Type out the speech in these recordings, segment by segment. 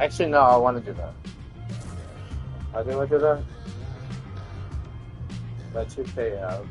Actually, no, I want to do that. How do I do that? Let you pay out.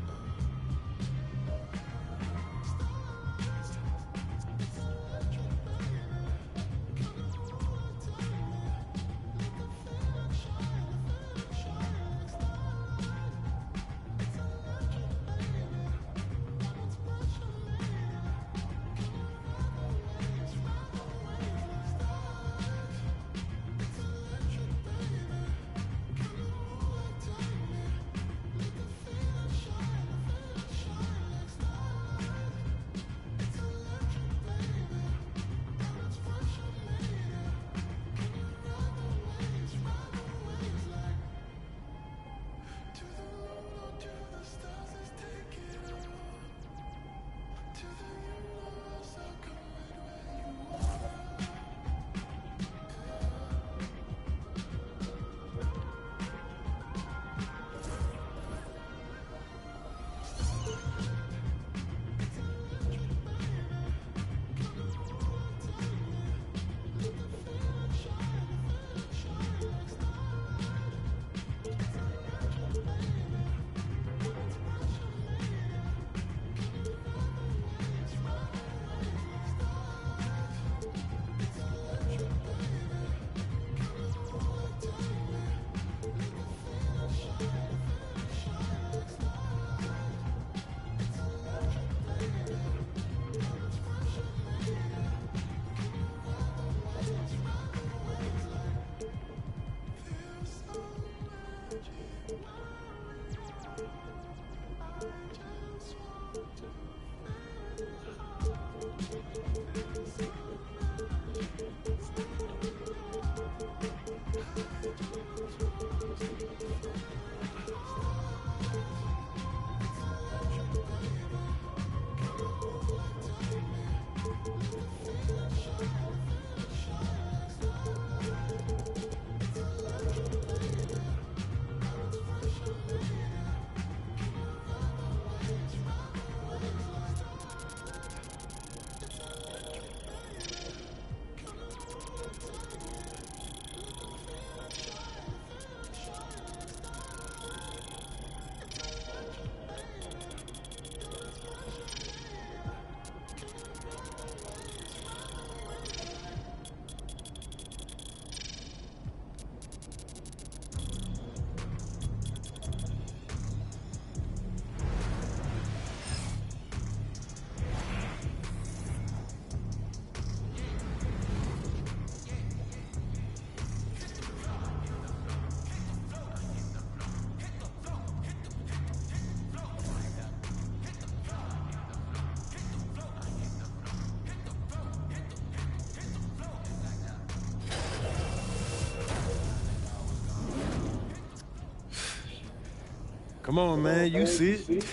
Come on, man, you see it.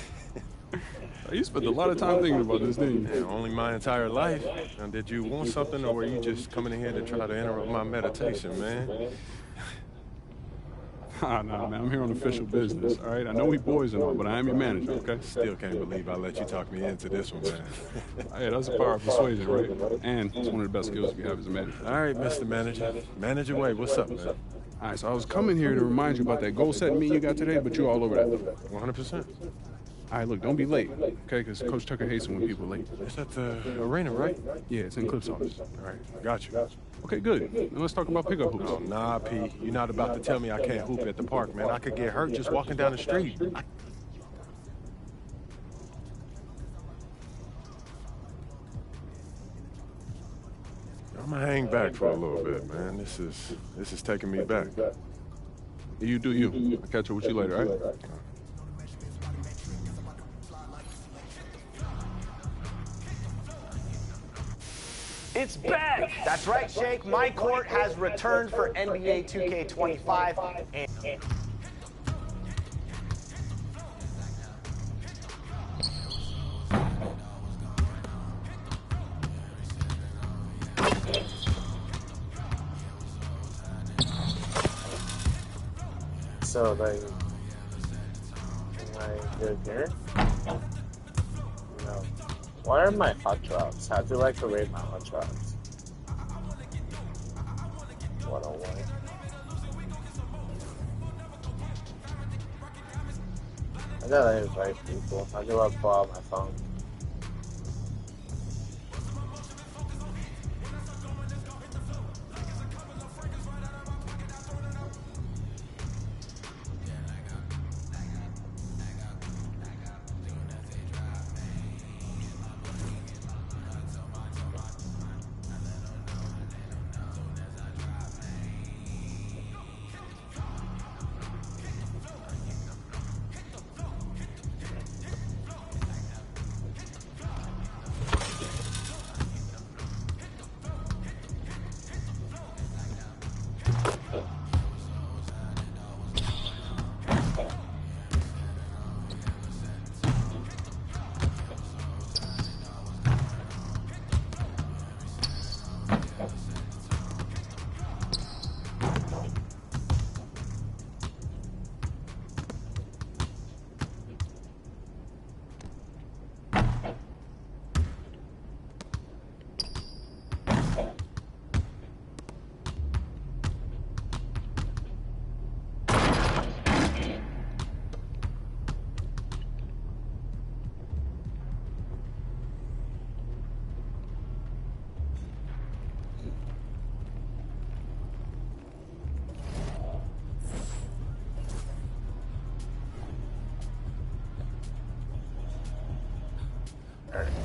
You spent a lot of time thinking about this, didn't you? Yeah, only my entire life. Now, did you want something, or were you just coming in here to try to interrupt my meditation, man? Nah, man, I'm here on official business, all right? I know we boys and all, but I am your manager, okay? Still can't believe I let you talk me into this one, man. Hey, that's the power of persuasion, right? And it's one of the best skills you have as a manager. All right, Mr. Manager. Manager Wade, what's up, man? All right, so I was coming here to remind you about that goal setting meeting you got today, but you're all over that. 100%. All right, look, don't be late, okay? Because Coach Tucker hates it when people are late. It's at the arena, right? Yeah, it's in Cliff's office. All right, got you. Okay, good. Now let's talk about pickup hoops. Oh, nah, P. You're not about to tell me I can't hoop at the park, man. I could get hurt just walking down the street. I'm gonna hang back for a little bit, man. This is taking me back. You do you. I'll catch up with you later, all right? It's back! That's right, Shake. My court has returned for NBA 2K25. And So, like, you're here? You know, what are my hot drops? How do I rate my hot drops? 101. I gotta invite people. I do have to on my phone.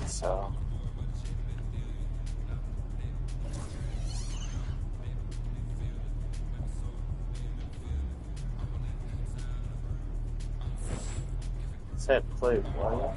So said play what?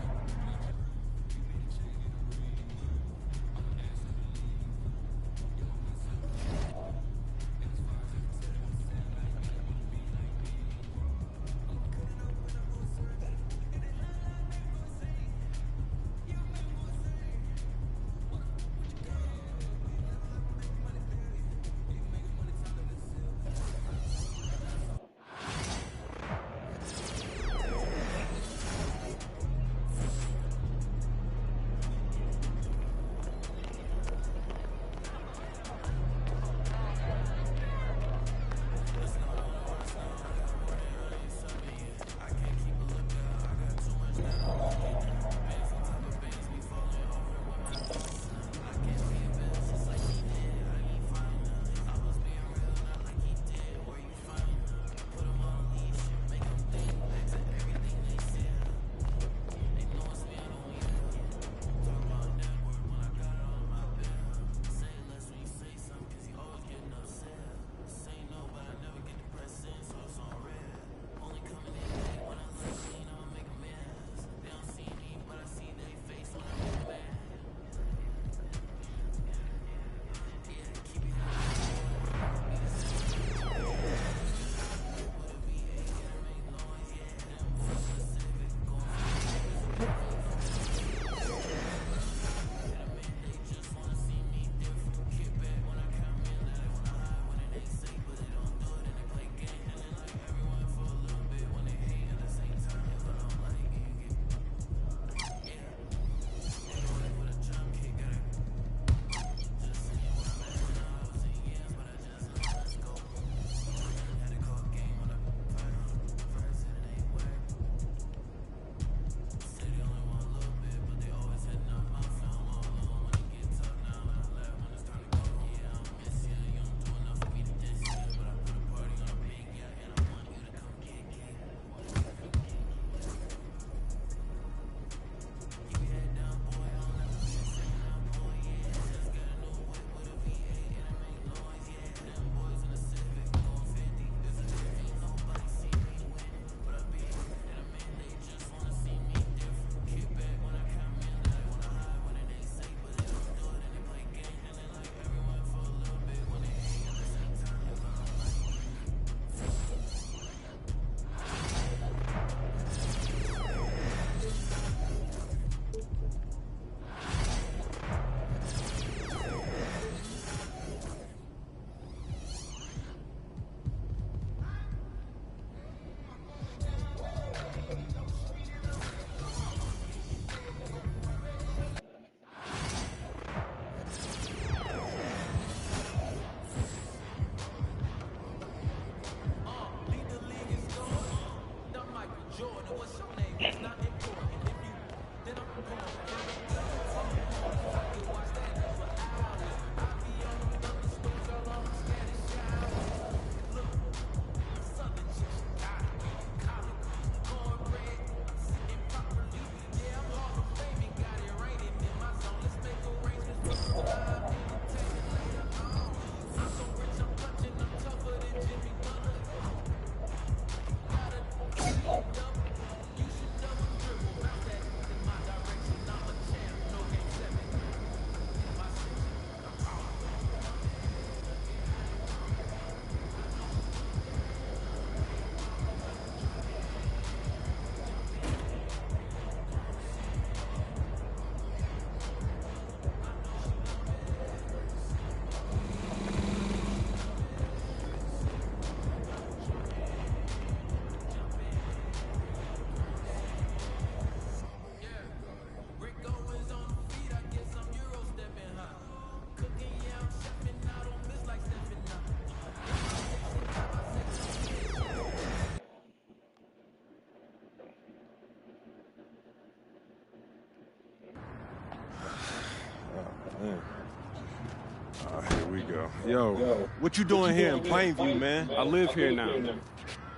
Here we go. Yo, what you doing here in Plainview, man? I live here now.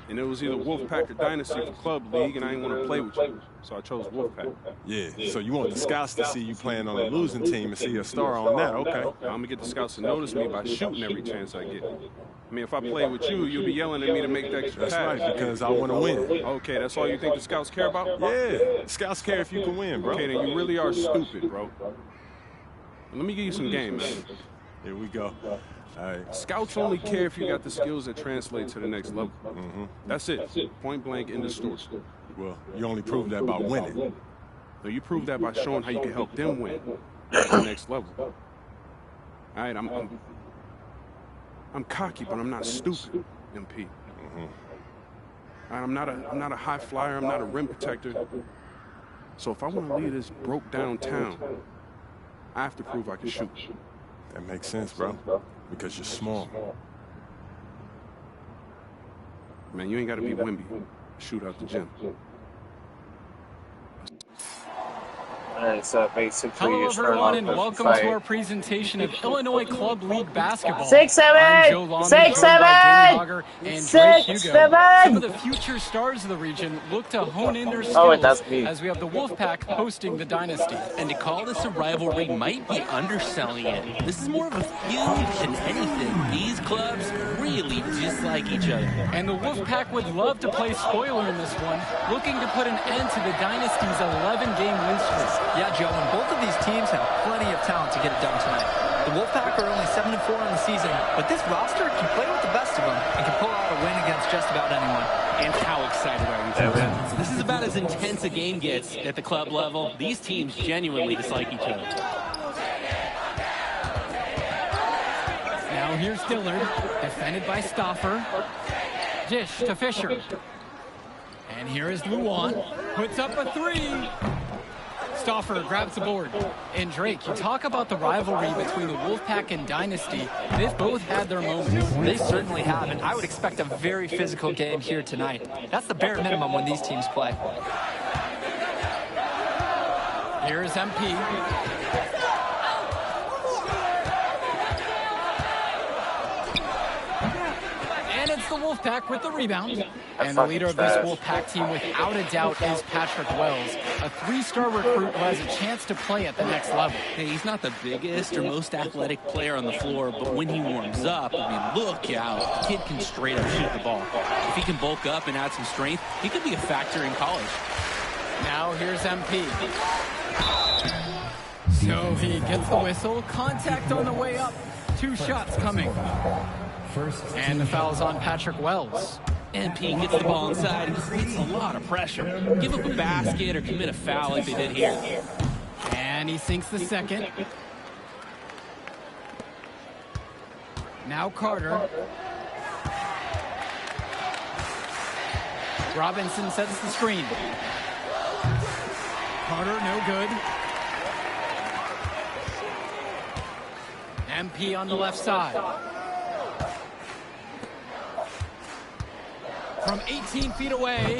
And it was either Wolfpack or Dynasty for Club League, and I didn't want to play with you. So I chose Wolfpack. Yeah, so you want the scouts to see you playing on the losing team and see a star on that, okay. I'm going to get the scouts to notice me by shooting every chance I get. I mean, if I play with you, you'll be yelling at me to make the extra pass. That's right, because I want to win. Okay, that's all you think the scouts care about? Yeah, scouts care if you can win, bro. Okay, then you really are stupid, bro. Let me give you some game, man. Here we go. All right. Scouts only care if you got the skills that translate to the next level. That's it. Point blank in the store. Well, you only prove that by winning. So you prove that by showing how you can help them win at the next level. All right, I'm cocky, but I'm not stupid, MP. All right, I'm not a high flyer. I'm not a rim protector. So if I want to lead this broke down town, I have to prove I can shoot. That makes sense, bro. Because you're small. Man, you ain't got to be Wimby. Shoot out the gym. Alright, so basically Hello you start everyone off and with welcome fight. to our presentation of Illinois Club League Basketball. 6-7! I'm Joe Long, 6-7! joined by Danny Hogger and Drake Hugo. 6-7! Some of the future stars of the region look to hone in their skills Oh, wait, that's me. as we have the Wolfpack hosting the Dynasty. And to call this a rivalry might be underselling it. This is more of a feud than anything. These clubs really dislike each other. And the Wolfpack would love to play spoiler in this one, looking to put an end to the Dynasty's 11-game win streak. Yeah, Joe, and both of these teams have plenty of talent to get it done tonight. The Wolfpack are only 7-4 on the season, but this roster can play with the best of them and can pull out a win against just about anyone. And how excited are you for this? This is about as intense a game gets at the club level. These teams genuinely dislike each other. Now here's Dillard, defended by Stauffer. Dish to Fisher. And here is Luan, puts up a three. Stauffer grabs the board. And Drake, you talk about the rivalry between the Wolfpack and Dynasty. They've both had their moments. They certainly have, and I would expect a very physical game here tonight. That's the bare minimum when these teams play. Here's MP. And it's the Wolfpack with the rebound. And the leader of this Wolfpack team, without a doubt, is Patrick Wells, a 3-star recruit who has a chance to play at the next level. Hey, he's not the biggest or most athletic player on the floor, but when he warms up, I mean, look out. The kid can straight up shoot the ball. If he can bulk up and add some strength, he could be a factor in college. Now here's MP. So he gets the whistle. Contact on the way up. 2 shots coming. And the foul's on Patrick Wells. MP gets the ball inside and creates a lot of pressure. Give up a basket or commit a foul like they did here. And he sinks the second. Now Carter. Robinson sets the screen. Carter, no good. MP on the left side. From 18 feet away,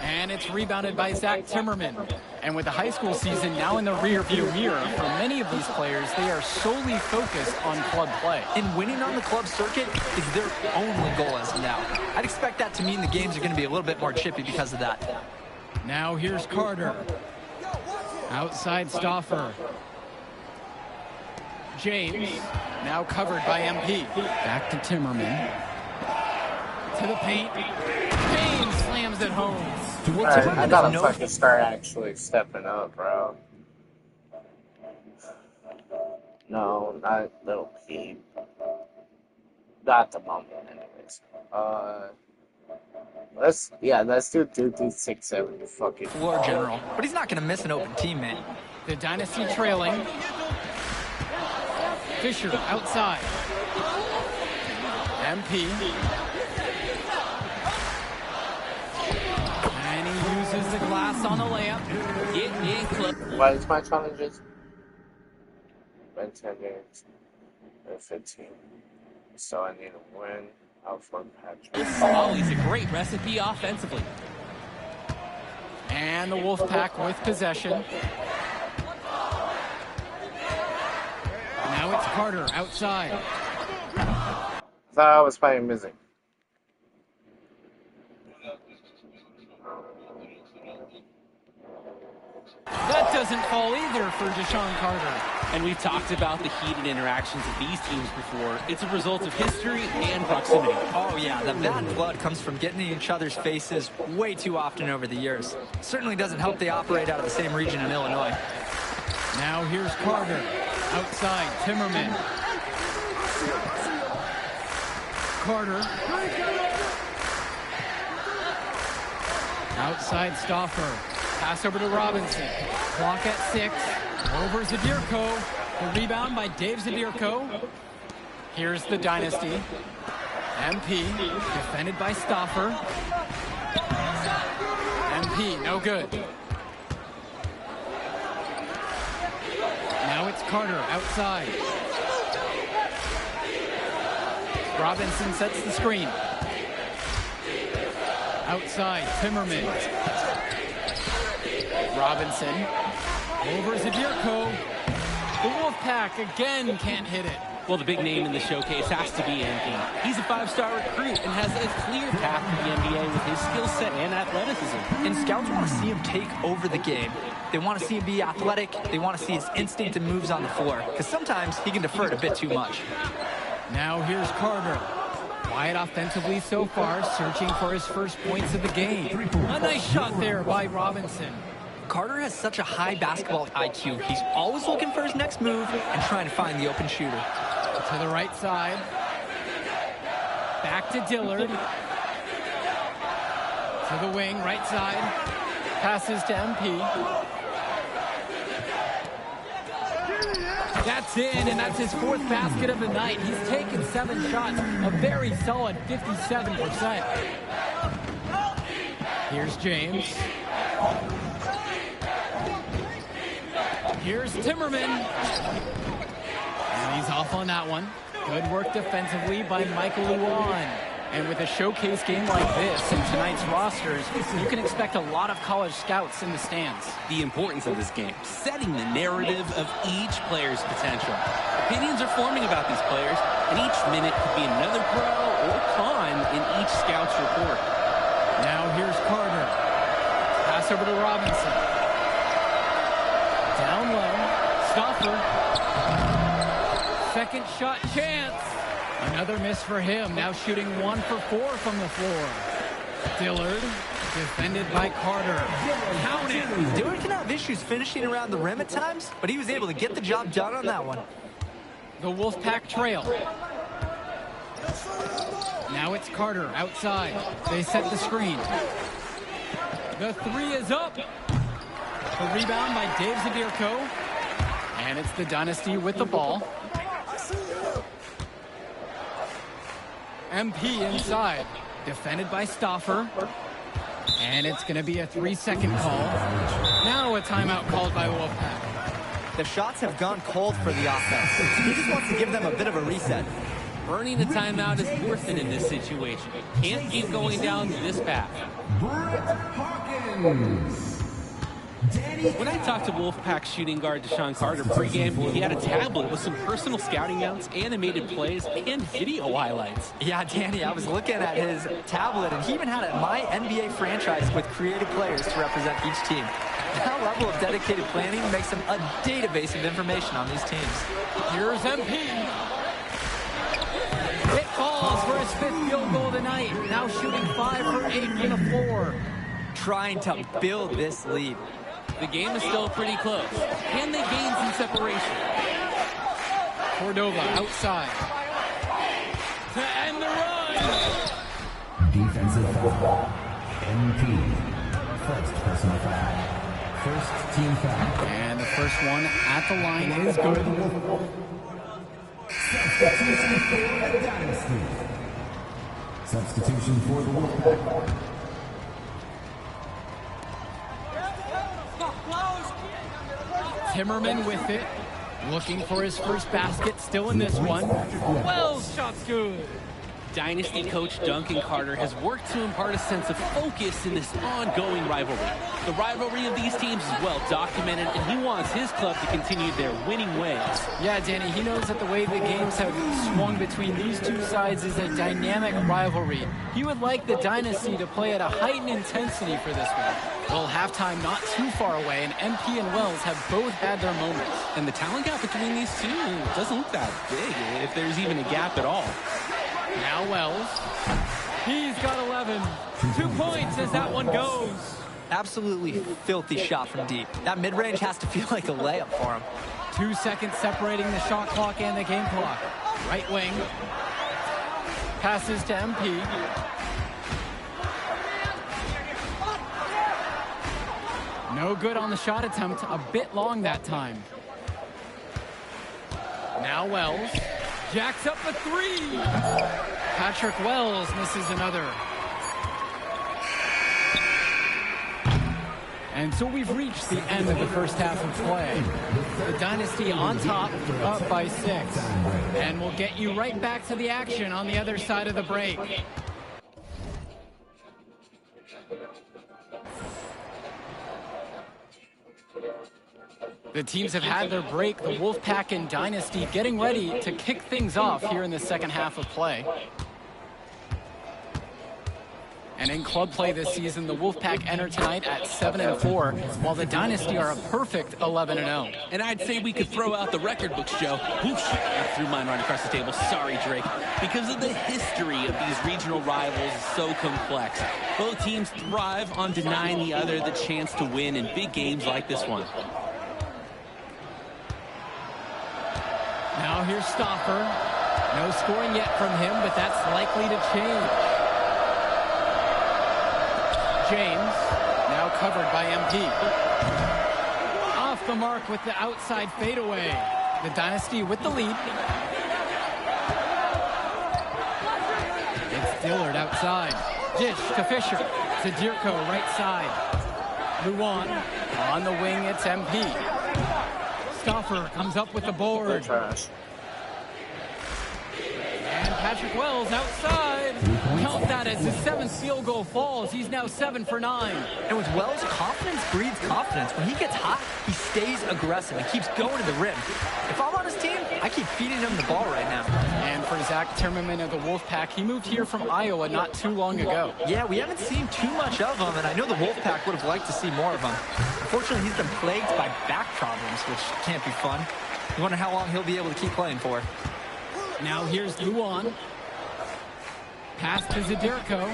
and it's rebounded by Zach Timmerman. And with the high school season now in the rearview mirror, for many of these players, they are solely focused on club play. And winning on the club circuit is their only goal as of now. I'd expect that to mean the games are going to be a little bit more chippy because of that. Now here's Carter. Outside Stauffer. James, now covered by MP. Back to Timmerman. To the paint. James slams it home. Alright, I gotta fucking start actually stepping up, bro. No, not little Pete. Not the moment, anyways. Let's do 6-7 fucking Floor general. But he's not going to miss an open teammate. The Dynasty trailing. Fisher outside. MP. And he uses the glass on the layup. Get in close. What is my challenges? 10 games. 15. So I need to win out for Patrick. This is always a great recipe offensively. And the Wolfpack with possession. Now it's Carter outside. I thought I was playing music. That doesn't fall either for Deshaun Carter. And we've talked about the heated interactions of these teams before. It's a result of history and proximity. Oh, yeah, the bad blood comes from getting in each other's faces way too often over the years. Certainly doesn't help they operate out of the same region in Illinois. Now here's Carter. Outside, Timmerman. Carter. Outside, Stauffer. Pass over to Robinson. Clock at 6. Over Zadirko. The rebound by Dave Zadirko. Here's the Dynasty. MP defended by Stauffer. MP, no good. Now it's Carter outside. Robinson sets the screen. Outside, Timmerman. Robinson. Over Zadirko. The Wolfpack again can't hit it. Well, the big name in the showcase has to be MP. He's a 5-star recruit and has a clear path to the NBA with his skill set and athleticism. And scouts want to see him take over the game. They want to see him be athletic. They want to see his instinct and moves on the floor. Because sometimes he can defer it a bit too much. Now here's Carter. Quiet offensively so far, searching for his first points of the game. A nice shot there by Robinson. Carter has such a high basketball IQ. He's always looking for his next move and trying to find the open shooter. To the right side. Back to Dillard. To the wing, right side. Passes to MP. That's in, and that's his 4th basket of the night. He's taken 7 shots, a very solid 57%. Here's James. Here's Timmerman. And he's off on that one. Good work defensively by Michael Luan. And with a showcase game like this in tonight's rosters, you can expect a lot of college scouts in the stands. The importance of this game, setting the narrative of each player's potential. Opinions are forming about these players, and each minute could be another pro or con in each scout's report. Now here's Carter. Pass over to Robinson. Down low. Stauffer. Second shot chance. Another miss for him. Now shooting 1 for 4 from the floor. Dillard, defended by Carter. Count it. Dillard can have issues finishing around the rim at times, but he was able to get the job done on that one. The Wolfpack trail. Now it's Carter outside. They set the screen. The 3 is up. The rebound by Dave Zadirko. And it's the Dynasty with the ball. MP inside. Defended by Stauffer. And it's going to be a 3-second call. Now a timeout called by the Wolfpack. The shots have gone cold for the offense. He just wants to give them a bit of a reset. Burning a timeout is worth it in this situation. Can't keep going down this path. When I talked to Wolfpack shooting guard Deshaun Carter pregame, he had a tablet with some personal scouting notes, animated plays, and video highlights. Yeah, Danny, I was looking at his tablet, and he even had a My NBA franchise with creative players to represent each team. That level of dedicated planning makes him a database of information on these teams. Here's MP. It falls for his 5th field goal tonight. Now shooting 5 for 8 from the floor. Trying to build this lead. The game is still pretty close. Can they gain some separation? Cordova outside. To end the run. Defensive foul. MP. First personal foul. First team foul. And the first one at the line is good. Substitution for the Dynasty. Substitution for the Wolfpack. Timmerman with it. Looking for his first basket. Still in this one. Wells shot's good. Dynasty coach Duncan Carter has worked to impart a sense of focus in this ongoing rivalry. The rivalry of these teams is well documented, and he wants his club to continue their winning ways. Yeah, Danny, he knows that the way the games have swung between these two sides is a dynamic rivalry. He would like the Dynasty to play at a heightened intensity for this one. Well, halftime not too far away, and MP and Wells have both had their moments. And the talent gap between these two doesn't look that big, if there's even a gap at all. Now Wells. He's got 11. 2 points as that one goes. Absolutely filthy shot from deep. That mid-range has to feel like a layup for him. 2 seconds separating the shot clock and the game clock. Right wing. Passes to MP. No good on the shot attempt. A bit long that time. Now Wells. Jacks up a 3. Patrick Wells misses another. And so we've reached the end of the first half of play. The Dynasty on top, up by 6. And we'll get you right back to the action on the other side of the break. The teams have had their break, the Wolfpack and Dynasty getting ready to kick things off here in the second half of play. And in club play this season, the Wolfpack enter tonight at 7-4, while the Dynasty are a perfect 11-0. And I'd say we could throw out the record books, Joe. Whoosh, I threw mine right across the table. Sorry, Drake. Because of the history of these regional rivals is so complex. Both teams thrive on denying the other the chance to win in big games like this one. Now here's Stoffer. No scoring yet from him, but that's likely to change. James, now covered by MP. Off the mark with the outside fadeaway. The Dynasty with the lead. It's Dillard outside. Dish to Fisher. To Dirko, right side. Luan on the wing, it's MP. Stoffer comes up with the board. And Patrick Wells outside. Count that as his 7th field goal falls. He's now 7 for 9. And with Wells, confidence breeds confidence. When he gets hot, he stays aggressive and keeps going to the rim. If I'm on his team, I keep feeding him the ball right now. And for Zach Timmerman of the Wolfpack, he moved here from Iowa not too long ago. Yeah, we haven't seen too much of him, and I know the Wolfpack would have liked to see more of him. Unfortunately, he's been plagued by back problems, which can't be fun. You wonder how long he'll be able to keep playing for. Now here's Luan. Pass to Zadirko.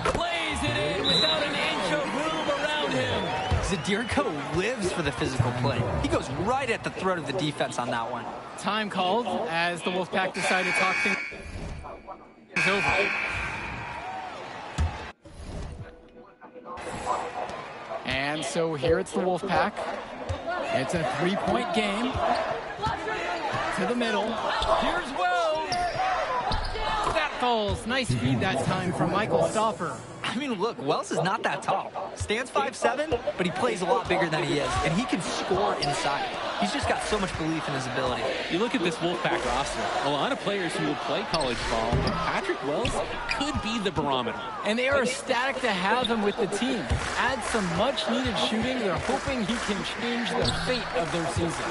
Plays it in without an inch of room around him. Zadirko lives for the physical play. He goes right at the throat of the defense on that one. Time called as the Wolfpack decide to talk things over. And so here it's the Wolfpack. It's a 3-point game. To the middle. Here's Wells. That falls. Nice feed that time from Michael Stoffer. I mean, look, Wells is not that tall. Stands 5'7", but he plays a lot bigger than he is, and he can score inside. He's just got so much belief in his ability. You look at this Wolfpack roster, a lot of players who will play college ball, but Patrick Wells could be the barometer. And they are ecstatic to have him with the team. Add some much-needed shooting. They're hoping he can change the fate of their season.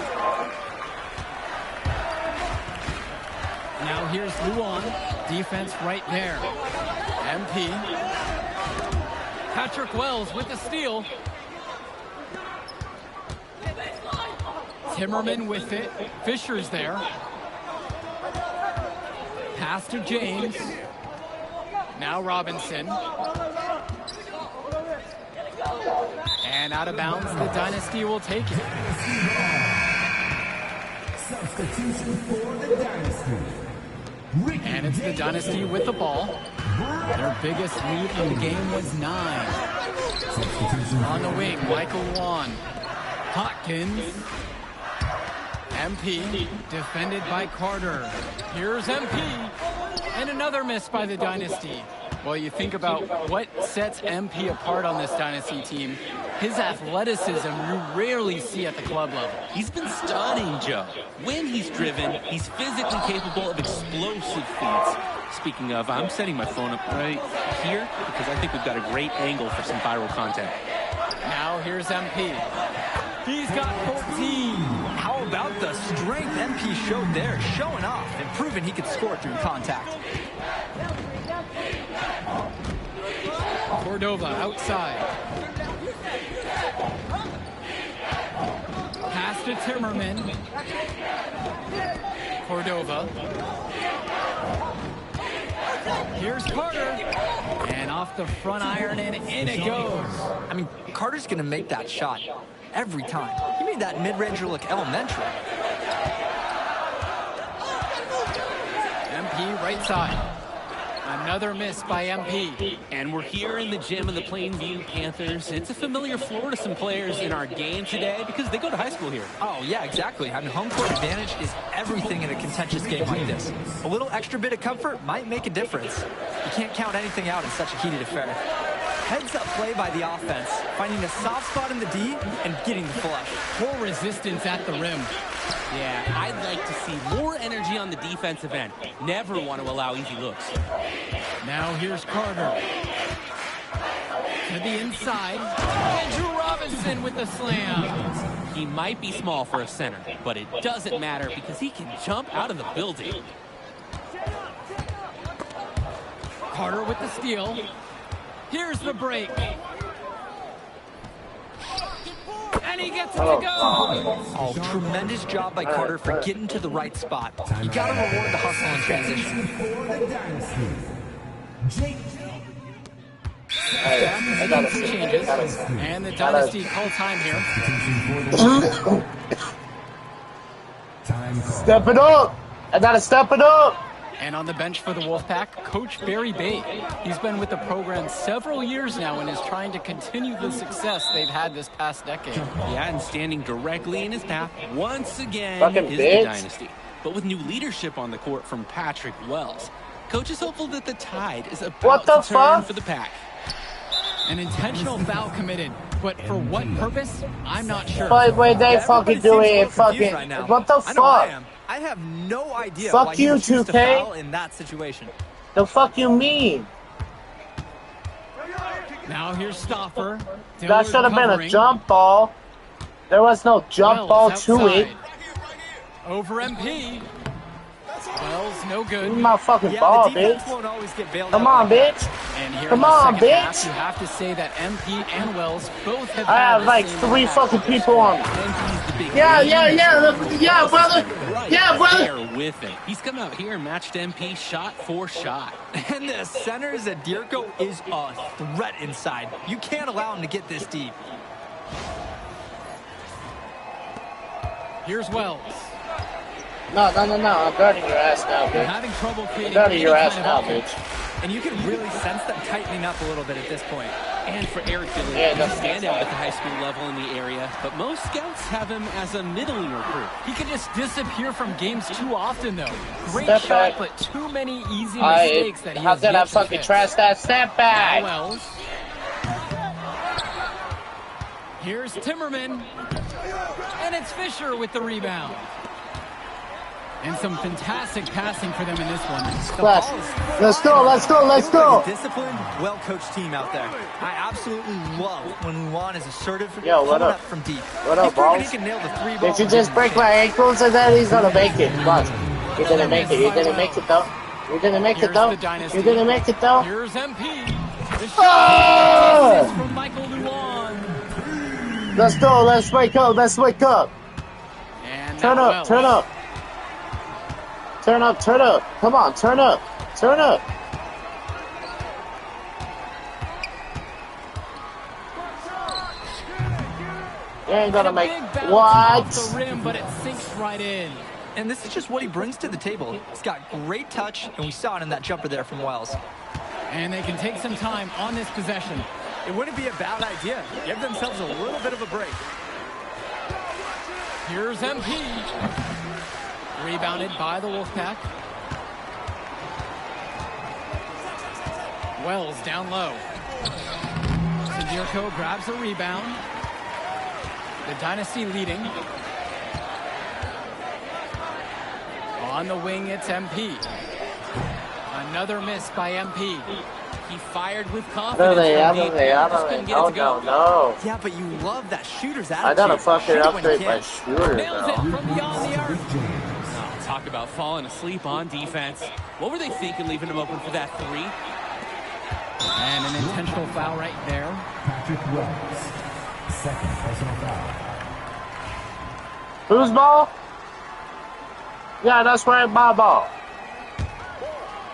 Now here's Luan. Defense right there. MP. Patrick Wells with the steal. Timmerman with it. Fisher's there. Pass to James. Now Robinson. And out of bounds, the Dynasty will take it. Substitution for the Dynasty. And it's the Dynasty with the ball. Their biggest lead in the game was 9. On the wing, Michael Luan. Hopkins. MP, defended by Carter. Here's MP. And another miss by the Dynasty. Well, you think about what sets MP apart on this Dynasty team. His athleticism you rarely see at the club level. He's been stunning, Joe. When he's driven, he's physically capable of explosive feats. Speaking of, I'm setting my phone up right here because I think we've got a great angle for some viral content. Now here's MP. He's got 14. How about the strength MP showed there, showing off and proving he could score through contact. Cordova outside. Pass to Timmerman. Cordova. Here's Carter. And off the front iron and in it goes. I mean, Carter's going to make that shot every time. He made that mid-ranger look elementary. MP right side. Another miss by MP. And we're here in the gym of the Plainview Panthers. It's a familiar floor to some players in our game today because they go to high school here. Oh, yeah, exactly. Having home court advantage is everything in a contentious game like this. A little extra bit of comfort might make a difference. You can't count anything out in such a heated affair. Heads-up play by the offense, finding a soft spot in the D and getting the flush. Poor resistance at the rim. Yeah, I'd like to see more energy on the defensive end. Never want to allow easy looks. Now here's Carter. To the inside. Andrew Robinson with the slam. He might be small for a center, but it doesn't matter because he can jump out of the building. Carter with the steal. Here's the break. And he gets it to go. Oh, tremendous job by Carter for getting to the right spot. You got to reward the hustle in transition. For the Dynasty, Jake. Changes. And the Dynasty call time here. Time call. Step it up. I gotta step it up. And on the bench for the Wolfpack, Coach Barry Bate. He's been with the program several years now and is trying to continue the success they've had this past decade. Yeah, and standing directly in his path once again Fucking is bitch. the Dynasty. But with new leadership on the court from Patrick Wells, Coach is hopeful that the tide is about What the to turn fuck? for the Pack. An intentional foul committed, but for what purpose? I'm not sure. But wait, they Yeah, fucking everybody do seems a it. little confused Fucking right now. what the I know I fuck? am. I have no idea Fuck why he you, would choose to 2K. foul in that situation. The fuck you mean? Now here's Stoffer. That Dillard should have been a covering. jump ball. There was no jump ball Wells to it. outside. Over MP. Wells, no Give me good. my fucking Yeah, ball, the defense bitch. won't always get bailed Come out on, like that. bitch. And here Come in the on, second half, bitch. you have to say that MP and Wells both have I had have the like same 3 impact. fucking people on me. And he's the big Yeah, lead. yeah, brother. Right Yeah, brother. there with it. He's come out here and matched MP shot for shot. And the center, Zadirko, is a threat inside. You can't allow him to get this deep. Here's Wells. No. I'm guarding your ass now, They're bitch. having trouble I'm creating guarding any your ass kind now, of offense. bitch. And you can really sense them tightening up a little bit at this point. And for Eric Dillard, Yeah, he's a that's standout right. at the high school level in the area, but most scouts have him as a middling recruit. He can just disappear from games too often, though. Great Step shot, back. but too many easy I, mistakes that he how has did yet I to fucking fix. trash that step Now back? Wells. Here's Timmerman. And it's Fisher with the rebound. And some fantastic passing for them in this one. Class. Let's go. Disciplined, well-coached team out there. I absolutely love when Luan is assertive, Yo, what coming up? From deep. What up, He's proven balls? he can nail the three ball. Did you just break my ankles and then he's gonna make it? Watch. You didn't make it. You didn't make it though. You didn't make it Here's though. the Dynasty. You didn't make it though. Here's MP. The shot Ah! is from Michael Luan. Let's go. Let's wake up. And Turn now up. Wells. Turn up. Come on, turn up. You ain't gonna And a make big bounce what? off the rim, but it sinks right in. And this is just what he brings to the table. He's got great touch, and we saw it in that jumper there from Wells. And they can take some time on this possession. It wouldn't be a bad idea. Give themselves a little bit of a break. Here's MP. Rebounded by the Wolfpack. Wells down low. Sadirko grabs a rebound. The Dynasty leading. On the wing, it's MP. Another miss by MP. He fired with confidence. No. Yeah, but you love that shooter's attitude. I gotta fucking Shoot it when you upgrade my can. shooter Nails it now. from beyond the arc. Oh, talk about falling asleep on defense. What were they thinking leaving him open for that three? And an intentional foul right there. Patrick Wells. Second personal foul. Whose ball? Yeah, that's right, my ball.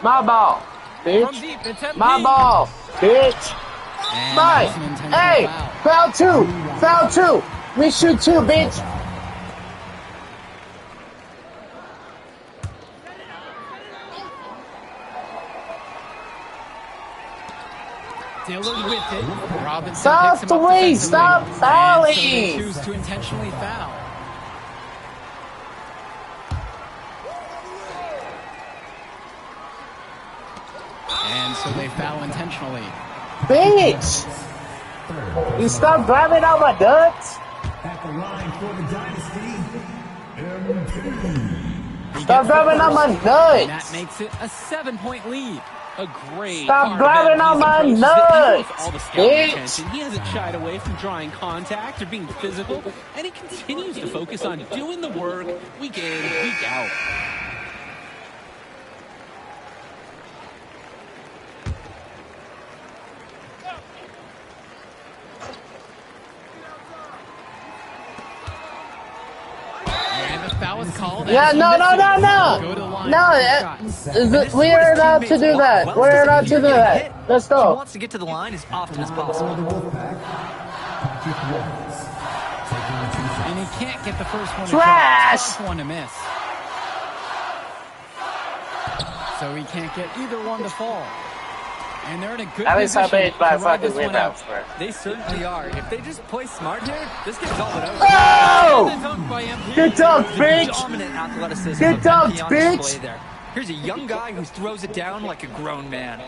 My ball, From bitch. deep, it's MP. My ball, bitch. And Mine. that's an intentional Hey, foul. foul 2. Foul 2. We shoot 2, bitch. Dillard with it. Robinson Stop picks him the up way. defensively. Stop And so they fouling. choose to intentionally foul. And so they foul intentionally. Bitch. You stop grabbing out my nuts. At the line for the Dynasty, MP. Stop grabbing out my And that nuts. makes it a 7-point lead. A great Stop part grabbing of on my MP's approach is that even with nuts, all the scouting bitch. attention, he hasn't shied away from drawing contact or being physical, and he continues to focus on doing the work week in, week out. And the foul is called. Yeah, as he no, misses. Go to the no. line No, for shots. we are allowed to do that. Wells We're doesn't allowed to keep do getting that. hit. Let's He go. wants to get to the line as often as For possible. the Wolfpack, Patrick Wells. Taking the 2 shots. And he can't get the first one to Trash! try. Tough one to miss. So he can't get either one to fall. And they're in a good At least I position made my to ride fucking this one rebounds out. for it. They certainly are. If they just play smart here, this game's all but over. Oh! And the dunk by MP. Good dunk, The bitch. dominant athleticism Good of dunk, MP on bitch. display there. Here's a young guy who throws it down like a grown man.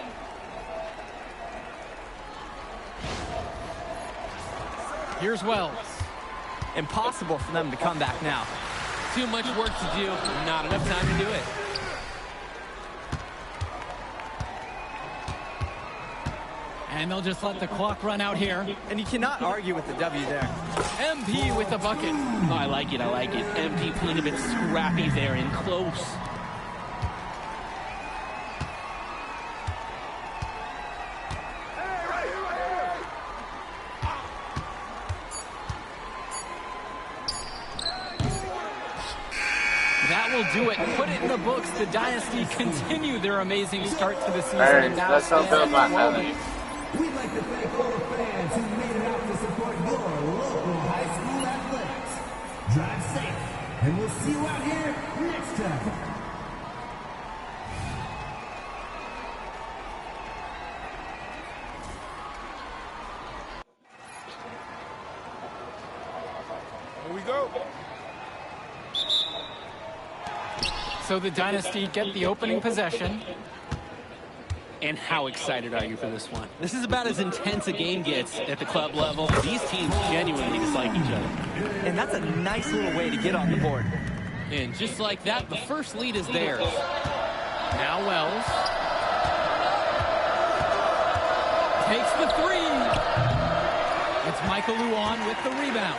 Here's Wells. Impossible for them to come back now. Too much work to do, not enough time to do it. And they'll just let the clock run out here. And you cannot argue with the W there. MP with the bucket. Oh, I like it, I like it. MP playing a bit scrappy there and close. That will do it. Put it in the books. The Dynasty continue their amazing start to the season. Hey, And now let's not build my well, family. We'd like to thank all the fans who made it out to support your local high school athletics. Drive safe, and we'll see you out here next time. Here we go. So the Dynasty get the opening possession. And how excited are you for this one? This is about as intense a game gets at the club level. These teams genuinely dislike each other. And that's a nice little way to get on the board. And just like that, the first lead is theirs. Now Wells. Takes the three. It's Michael Luan with the rebound.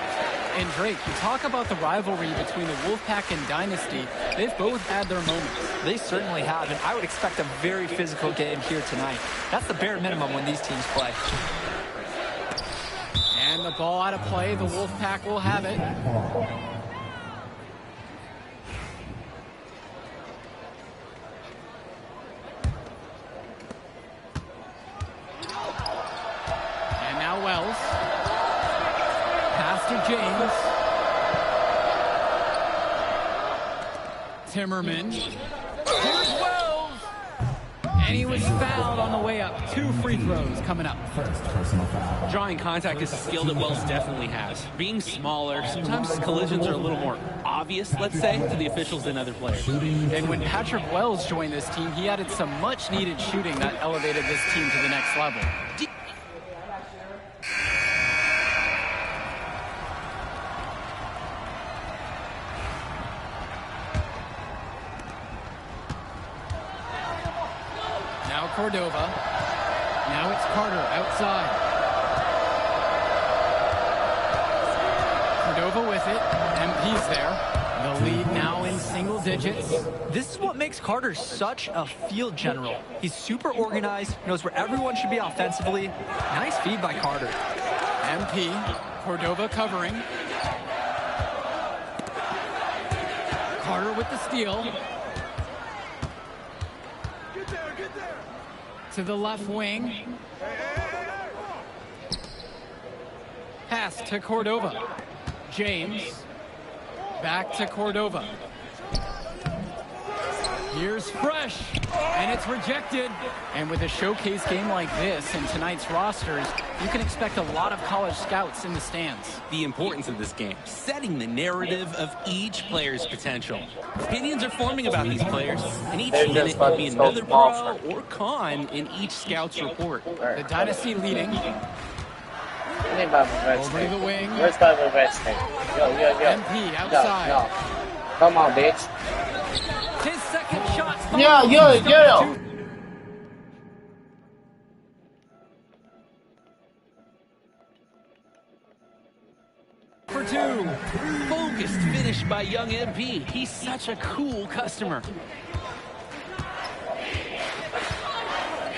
And Drake, you talk about the rivalry between the Wolfpack and Dynasty. They've both had their moments. They certainly have, and I would expect a very physical game here tonight. That's the bare minimum when these teams play. And the ball out of play. The Wolfpack will have it. And now Wells. Pass to James. Timmerman. Here's Wells. And he was fouled on the way up. 2 free throws coming up. First personal foul. Drawing contact is a skill that Wells definitely has. Being smaller, sometimes his collisions are a little more obvious, let's say, to the officials than other players. And when Patrick Wells joined this team, he added some much-needed shooting that elevated this team to the next level. Now Cordova. Now it's Carter outside. Cordova with it. MP's there. The lead now in single digits. This is what makes Carter such a field general. He's super organized, knows where everyone should be offensively. Nice feed by Carter. MP, Cordova covering. Carter with the steal. To the left wing. Pass to Cordova. James. Back to Cordova. Here's Fresh, and it's rejected. And with a showcase game like this in tonight's rosters, you can expect a lot of college scouts in the stands. The importance of this game, setting the narrative of each player's potential. Opinions are forming about these players, and each minute will be another pro or con in each scout's report. The Dynasty leading. I need my revenge Over to tape. the wing. Where's my revenge tape? Yo. MP outside. No. Come on, bitch. His second shot. Yo. For 2. Focused finish by young MP. He's such a cool customer.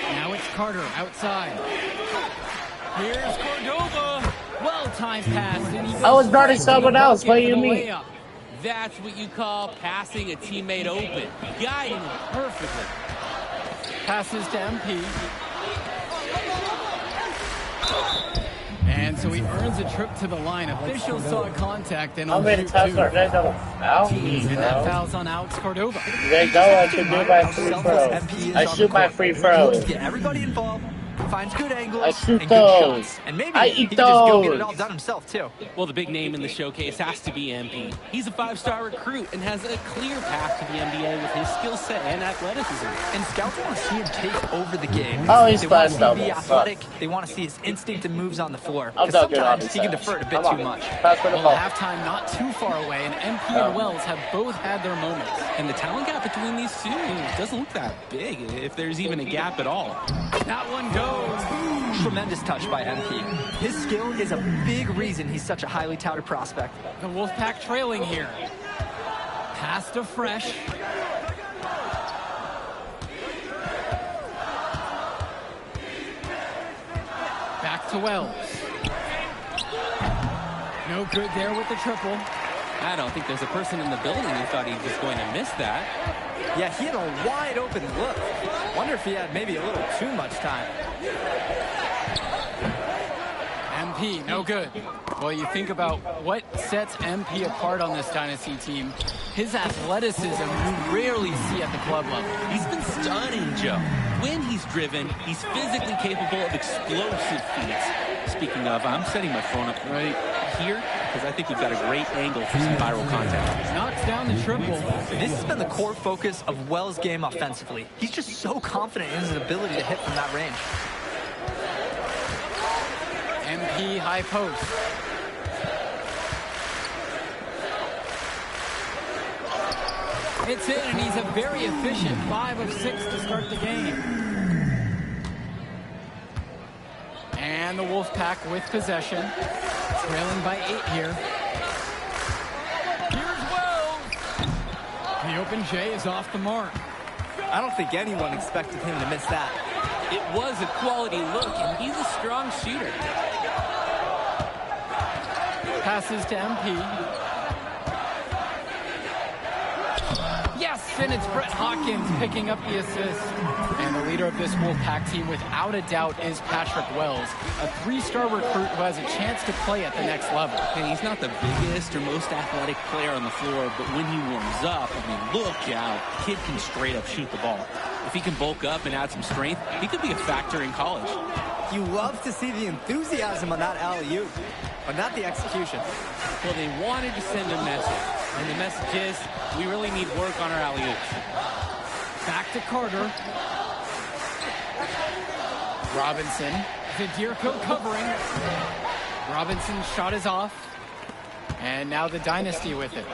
Now it's Carter outside. Here's Cordova. Well-timed pass. And he I was goes guarding right someone to the else. What do bucket you for the mean? layup. That's what you call passing a teammate open, guiding him perfectly. Passes to MP. And so he earns a trip to the line. Officials saw contact and How on many shoot times 2. are they gonna foul? And that foul's on Alex Cordova. They go, I should do my free Selfless MP throws. is I on shoot the my court. free He looks throws. to get everybody involved, finds good angles, I shoot and good those. shots. And maybe I he eat can just go get those. it all done himself, too. Well, the big name in the showcase has to be MP. He's a 5-star recruit and has a clear path to the NBA with his skill set and athleticism. And scouts want to see him take over the game. Oh, he's They want to fast see him be double. athletic. They want to see his instinct and moves on the floor. I'm Because not good on sometimes these he can sides. defer it a bit Come too on. much. Pass for the Well, ball. halftime not too far away, and MP and Wells have both had their moments. And the talent gap between these two doesn't look that big, if there's even a gap at all. That one goes. Tremendous touch by MP. His skill is a big reason he's such a highly touted prospect. The Wolfpack trailing here. Pass to Fresh. Back to Wells. No good there with the triple. I don't think there's a person in the building who thought he was going to miss that. Yeah, he had a wide open look. Wonder if he had maybe a little too much time. MP, no good. Well, you think about what sets MP apart on this Dynasty team. His athleticism you rarely see at the club level. He's been stunning, Joe. When he's driven, he's physically capable of explosive feats. Speaking of, I'm setting my phone up right here because I think we've got a great angle for some viral content. Knocks down the triple. This has been the core focus of Wells' game offensively. He's just so confident in his ability to hit from that range. MP high post. It's in, and he's a very efficient 5 of 6 to start the game. And the Wolfpack with possession, trailing by 8 here. Here's Wells. The open J is off the mark. I don't think anyone expected him to miss that. It was a quality look, and he's a strong shooter. Passes to MP. Yes, and it's Brett Hawkins picking up the assist. And the leader of this Wolfpack team, without a doubt, is Patrick Wells, a 3-star recruit who has a chance to play at the next level. And he's not the biggest or most athletic player on the floor, but when he warms up, I mean, look out. The kid can straight up shoot the ball. If he can bulk up and add some strength, he could be a factor in college. You love to see the enthusiasm on that alley-oop, but not the execution. Well, they wanted to send a message, and the message is we really need work on our alley-oops. Back to Carter. Robinson. Zadirko covering. Robinson's shot is off. And now the Dynasty with it.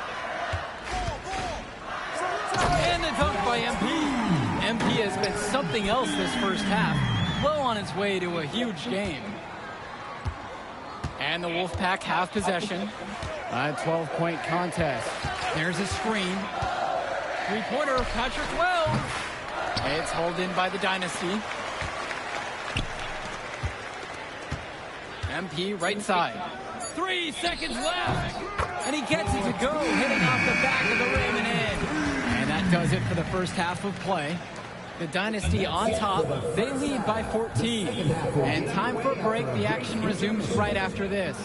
And the dunk by MP. MP has been something else this first half. Well on its way to a huge game. And the Wolfpack have possession. A 12-point contest. There's a screen. Three-pointer, Patrick Wells. It's hauled in by the Dynasty. MP right side. 3 seconds left. And he gets it to go, hitting off the back of the rim and in. And that does it for the first half of play. The Dynasty on top. They lead by 14. And time for a break. The action resumes right after this.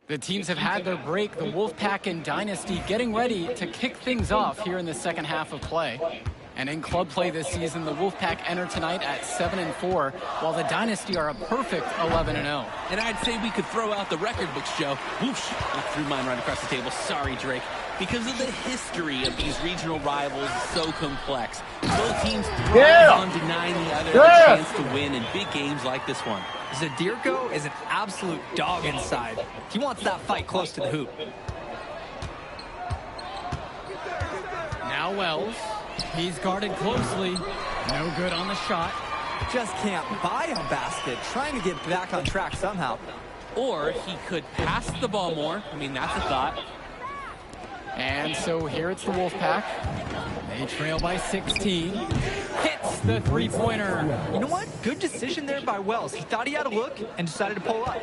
The teams have had their break. The Wolfpack and Dynasty getting ready to kick things off here in the second half of play. And in club play this season, the Wolfpack enter tonight at 7-4, while the Dynasty are a perfect 11-0. And I'd say we could throw out the record books, Joe. Whoosh! I threw mine right across the table. Sorry, Drake. Because of the history of these regional rivals is so complex. Both teams thrive on denying the other a chance to win in big games like this one. Zadirko is an absolute dog inside. He wants that fight close to the hoop. Now Wells. He's guarded closely. No good on the shot. Just can't buy a basket. Trying to get back on track somehow. Or he could pass the ball more. I mean, that's a thought. And so here it's the Wolfpack. They trail by 16. Hits the three-pointer. You know what? Good decision there by Wells. He thought he had a look and decided to pull up.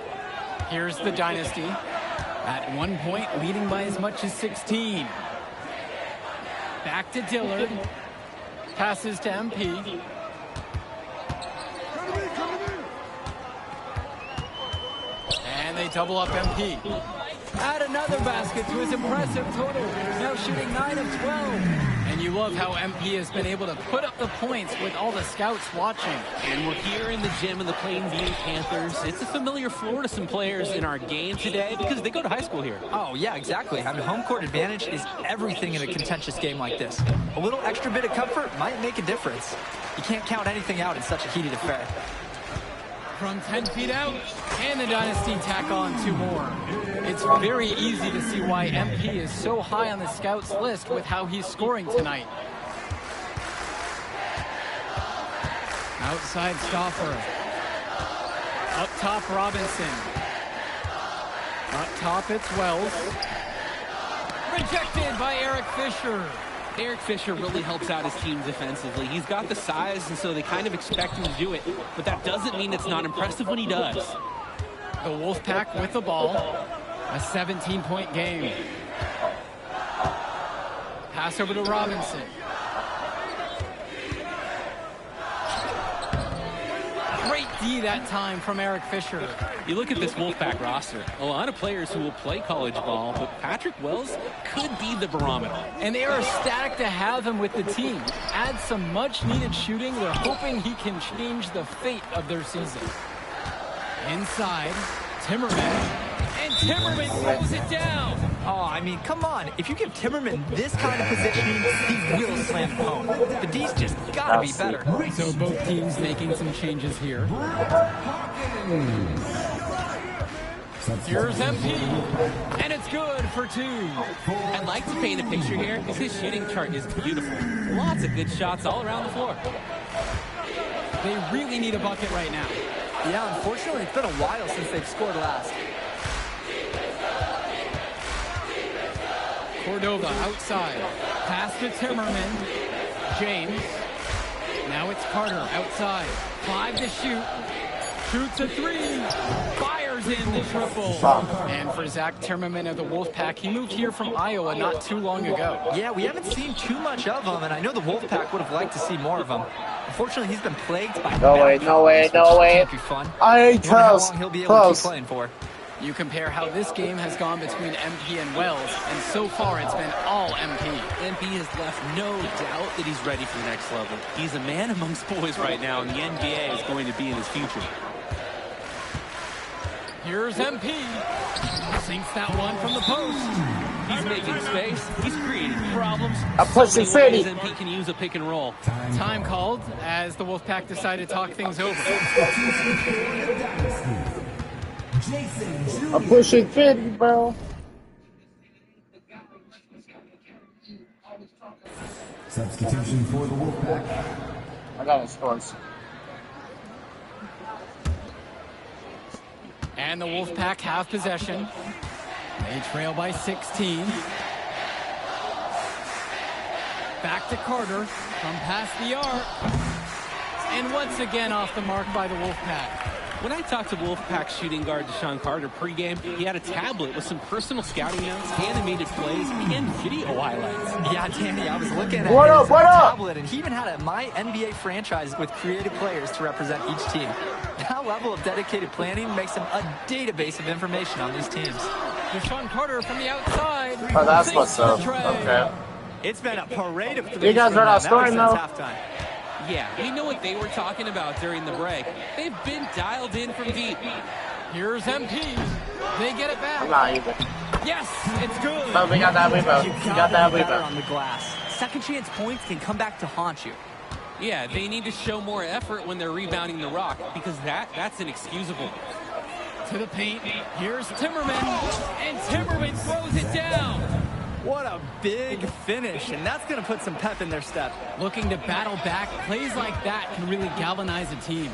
Here's the Dynasty. At 1 point, leading by as much as 16. Back to Dillard. Passes to MP. And they double up MP. Add another basket to his impressive total. Now shooting 9 of 12. And you love how MP has been able to put up the points with all the scouts watching. And we're here in the gym of the Plainview Panthers. It's a familiar floor to some players in our game today because they go to high school here. Oh, yeah, exactly. Having home court advantage is everything in a contentious game like this. A little extra bit of comfort might make a difference. You can't count anything out in such a heated affair. From 10 feet out, and the Dynasty tack on 2 more. It's very easy to see why MP is so high on the scouts list with how he's scoring tonight. Outside Stauffer. Up top, Robinson. Up top, it's Wells. Rejected by Eric Fisher. Eric Fisher really helps out his team defensively. He's got the size, and so they kind of expect him to do it. But that doesn't mean it's not impressive when he does. The Wolfpack with the ball. A 17-point game. Pass over to Robinson. Great D that time from Eric Fisher. You look at this Wolfpack roster, a lot of players who will play college ball, but Patrick Wells could be the barometer. And they are ecstatic to have him with the team. Add some much-needed shooting. They're hoping he can change the fate of their season. Inside, Timmerman. And Timmerman throws it down. Oh, I mean, come on. If you give Timmerman this kind of positioning, he will slam it home. The D's just gotta be better. So both teams making some changes here. Here's MP, and it's good for 2. I'd like to paint a picture here because his shooting chart is beautiful. Lots of good shots all around the floor. They really need a bucket right now. Yeah, unfortunately, it's been a while since they've scored last. Cordova outside. Pass to Timmerman. James. Now it's Carter outside. 5 to shoot. Shoots a 3. Fires in the triple. And for Zach Timmerman of the Wolfpack, he moved here from Iowa not too long ago. Yeah, we haven't seen too much of him, and I know the Wolfpack would have liked to see more of him. Unfortunately, he's been plagued by No way. Can't be fun. I Wonder how trust. long he'll be able to keep playing for. You compare how this game has gone between MP and Wells, and so far it's been all MP. MP has left no doubt that he's ready for the next level. He's a man amongst boys right now, and the NBA is going to be in his future. Here's MP. Sinks that one from the post. He's making space. He's creating problems. I'm pushing 50. MP can use a pick and roll. Time called as the Wolfpack decided to talk things over. I'm pushing 50, bro. Substitution for the Wolfpack. I got his scores. And the Wolfpack have possession. They trail by 16. Back to Carter from past the arc. And once again off the mark by the Wolfpack. When I talked to Wolfpack shooting guard Deshaun Carter pregame, he had a tablet with some personal scouting notes, animated plays, and video highlights. Yeah, Danny, I was looking at What his up? tablet, and he even had a My NBA franchise with creative players to represent each team. That level of dedicated planning makes him a database of information on these teams. Deshaun Carter from the outside. Oh, that's what's up. Tray. Okay. It's been a parade of threes. You guys heard our story, since though? halftime. Yeah, we know what they were talking about during the break. They've been dialed in from deep. Here's MP. They get it back. I'm not even. Yes, it's good. But we got that rebound. You We got that gotta be better rebound. on the glass. Second chance points can come back to haunt you. Yeah, they need to show more effort when they're rebounding the rock, because that's inexcusable. To the paint. Here's Timmerman. And Timmerman throws it down. What a big finish, and that's going to put some pep in their step. Looking to battle back, plays like that can really galvanize a team.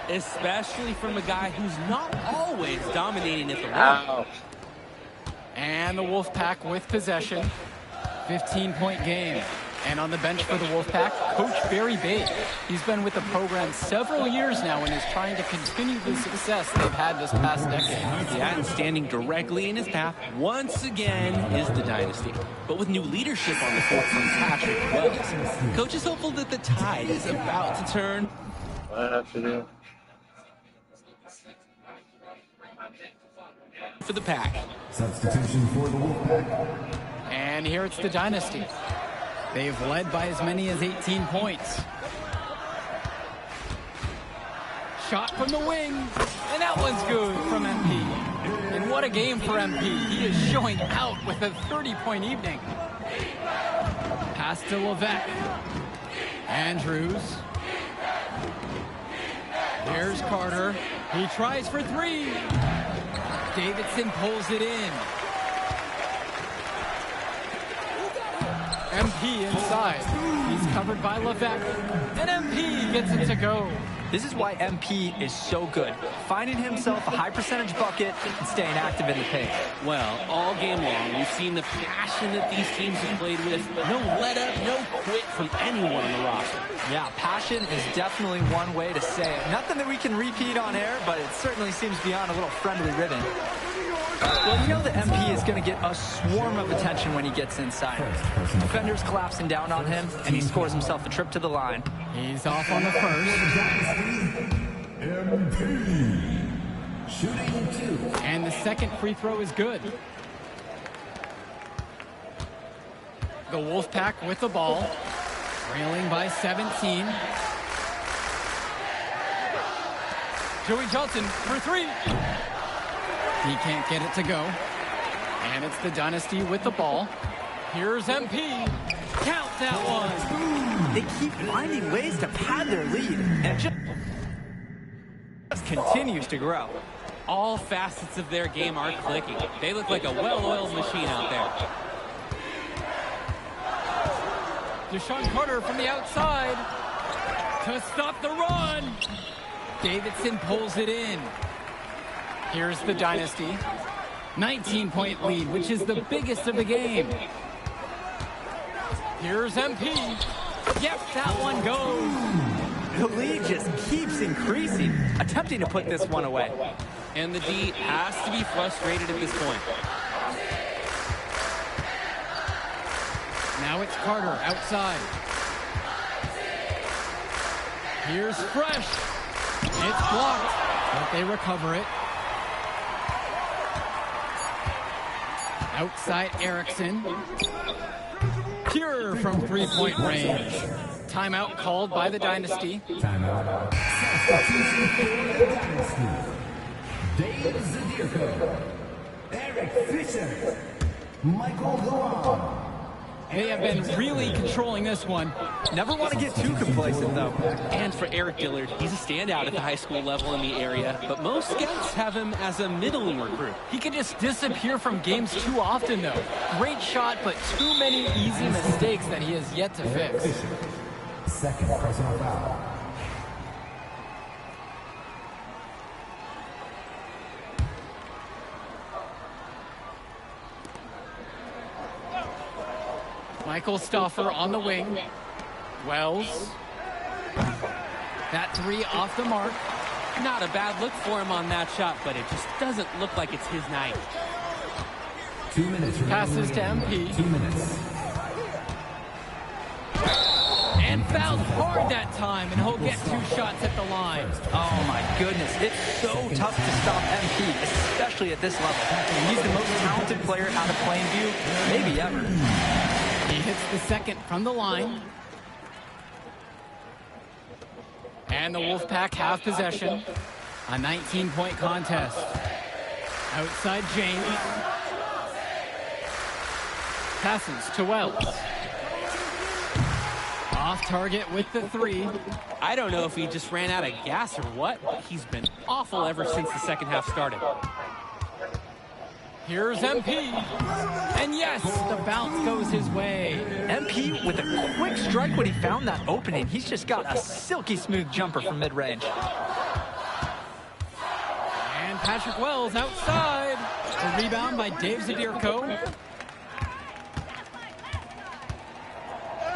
Especially from a guy who's not always dominating at the rim. Ow. And the Wolfpack with possession. 15-point game. And on the bench for the Wolfpack, Coach Barry Bate. He's been with the program several years now and is trying to continue the success they've had this past decade. Yeah, and standing directly in his path once again is the dynasty. But with new leadership on the court from Patrick Wells, Coach is hopeful that the tide is about to turn. What do I have to do? For the Pack. Substitution for the Wolfpack. And here it's the dynasty. They've led by as many as 18 points. Shot from the wing, and that one's good from MP. And what a game for MP. He is showing out with a 30-point evening. Pass to Levesque. Andrews. Here's Carter. He tries for three. Davidson pulls it in. MP inside. He's covered by Levesque. And MP gets it to go. This is why MP is so good. Finding himself a high percentage bucket and staying active in the paint. Well, all game long, we've seen the passion that these teams have played with. No let up, no quit from anyone on the roster. Yeah, passion is definitely one way to say it. Nothing that we can repeat on air, but it certainly seems beyond a little friendly ribbon. Well, you know that MP is going to get a swarm of attention when he gets inside. Defenders collapsing down on him, and he scores himself a trip to the line. He's off on the first. MP. Shooting two. And the second free throw is good. The Wolfpack with the ball. Trailing by 17. Joey Johnson for three. He can't get it to go. And it's the dynasty with the ball. Here's MP. Count that one. They keep finding ways to pad their lead, and it just continues to grow. All facets of their game are clicking. They look like a well-oiled machine out there. Deshaun Carter from the outside to stop the run. Davidson pulls it in. Here's the dynasty. 19-point lead, which is the biggest of the game. Here's MP. Yep, that one goes. The lead just keeps increasing, attempting to put this one away. And the D has to be frustrated at this point. Now it's Carter outside. Here's Fresh. It's blocked, but they recover it. Outside Erickson. Pure from three-point range. Timeout called by the Dynasty. Timeout. Substitution for the Dynasty. Dave Zadirko. Eric Fisher. Michael Luan. They have been really controlling this one. Never want to get too complacent, though. And for Eric Dillard, he's a standout at the high school level in the area, but most scouts have him as a middling recruit. He can just disappear from games too often, though. Great shot, but too many easy mistakes that he has yet to fix. Second personal foul. Michael Stauffer on the wing. Wells. That three off the mark. Not a bad look for him on that shot, but it just doesn't look like it's his night. 2 minutes. Passes to MP. 2 minutes. And fouled hard that time, and he'll get 2 shots at the line. Oh my goodness, it's so tough to stop MP, especially at this level. He's the most talented player out of Plainview, maybe ever. He hits the second from the line. And the Wolfpack have possession. A 19-point contest. Outside James. Passes to Wells. Off target with the three. I don't know if he just ran out of gas or what, but he's been awful ever since the second half started. Here's MP. And yes, the bounce goes his way. MP with a quick strike when he found that opening. He's just got a silky smooth jumper from mid-range. And Patrick Wells outside. A rebound by Dave Zadirko.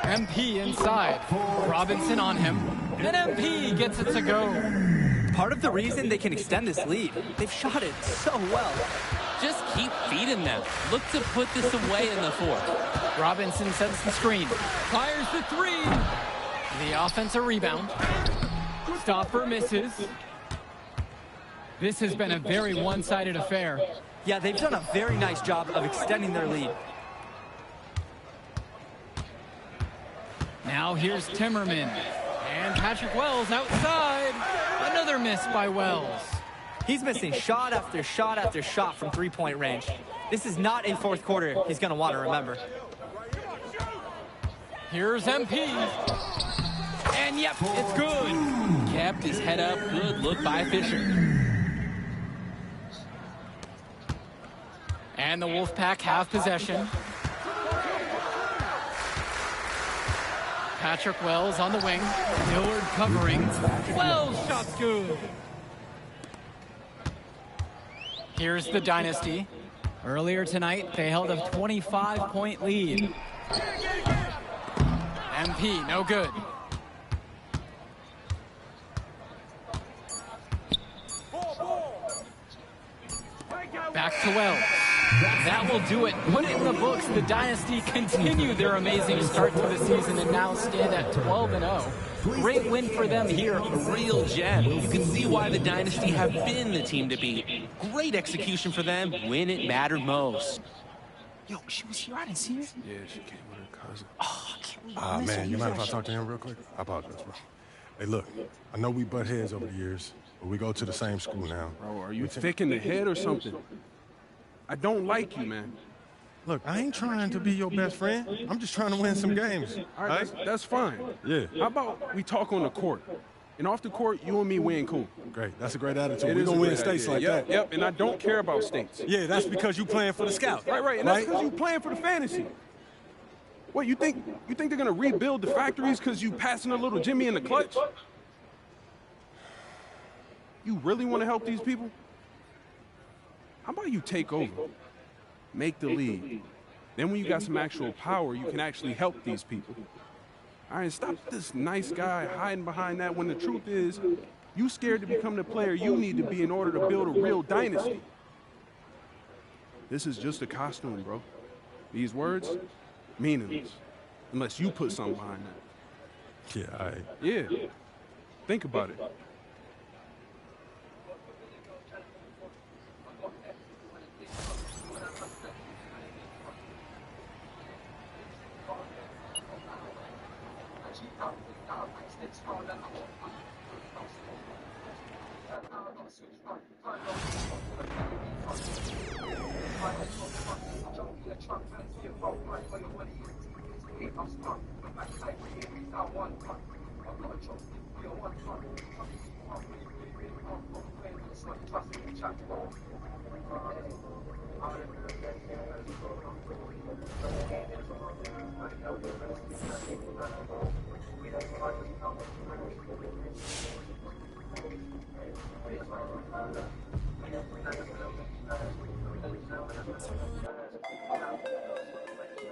MP inside. Robinson on him. And MP gets it to go. Part of the reason they can extend this lead, they've shot it so well. Just keep feeding them. Look to put this away in the fourth. Robinson sets the screen. Fires the three. The offensive rebound. Stopper misses. This has been a very one-sided affair. Yeah, they've done a very nice job of extending their lead. Now here's Timmerman. And Patrick Wells outside. Another miss by Wells. He's missing shot after shot after shot from three-point range. This is not a fourth quarter he's going to want to remember. Here's MP. And yep, it's good. Kept his head up. Good look by Fisher. And the Wolfpack have possession. Patrick Wells on the wing. Dillard covering. Wells shot's good. Here's the Dynasty. Earlier tonight, they held a 25-point lead. MP, no good. Back to Wells. That will do it. Put it in the books. The Dynasty continue their amazing start to the season and now stand at 12-0. Great win for them here. A real gem. You can see why the Dynasty have been the team to beat. Great execution for them when it mattered most. Yo, she was here. I didn't see her. Yeah, she came with her cousin. Oh, I can't believe Man, you mind if I talk to him real quick? I apologize, bro. Hey, look, I know we butt heads over the years, but we go to the same school now. Bro, are you thick in the head or something? I don't like you, man. Look, I ain't trying to be your best friend. I'm just trying to win some games. All right, that's fine. Yeah. How about we talk on the court? And off the court, you and me win cool. Great. That's a great attitude. We're We're going to win great states idea. like that. Yep, and I don't care about states. Yeah, that's because you playing for the Scouts. Right, and that's because you playing for the fantasy. What, you think they're going to rebuild the factories because you passing a little Jimmy in the clutch? You really want to help these people? How about you take over, make the league? Then when you got some actual power, you can actually help these people. All right, stop this nice guy hiding behind that when the truth is, you scared to become the player you need to be in order to build a real dynasty. This is just a costume, bro. These words, meaningless, unless you put something behind that. Yeah, all right. Yeah, think about it.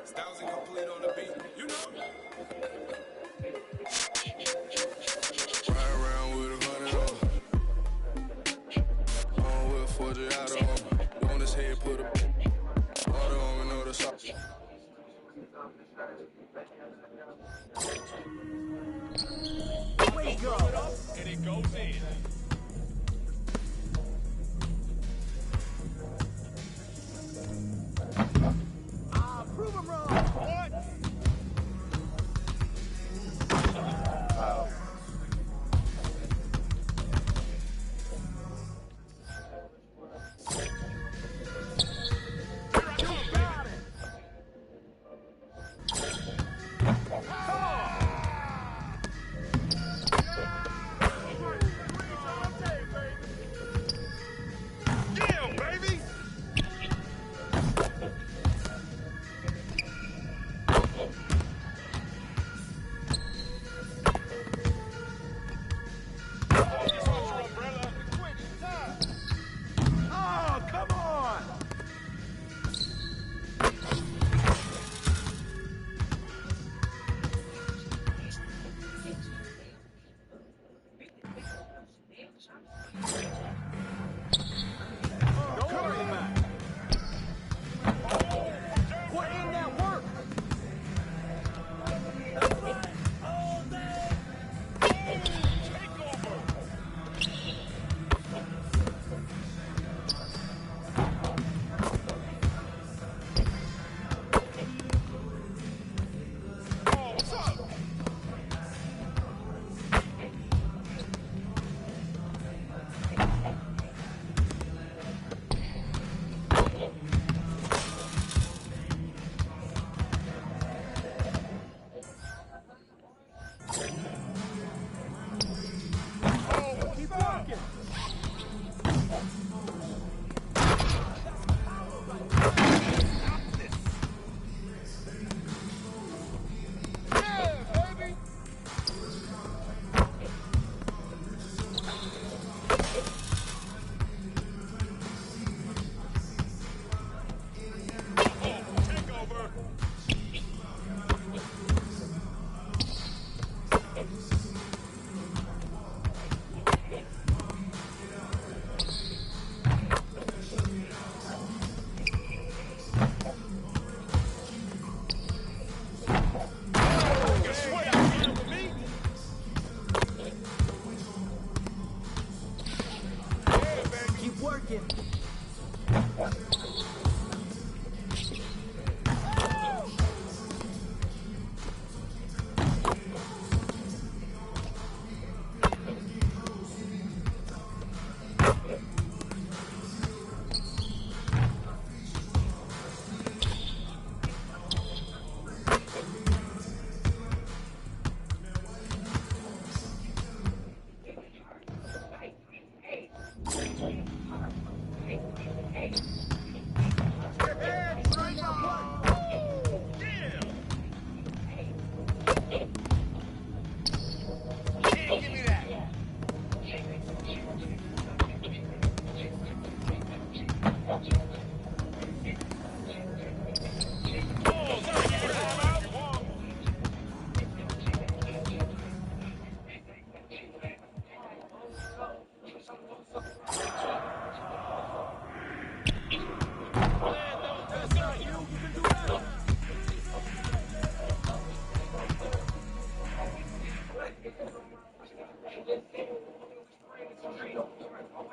Styles incomplete on the beat, you know. Ride around with 100 on. On with 40 out on. On his head, put a water on another shot.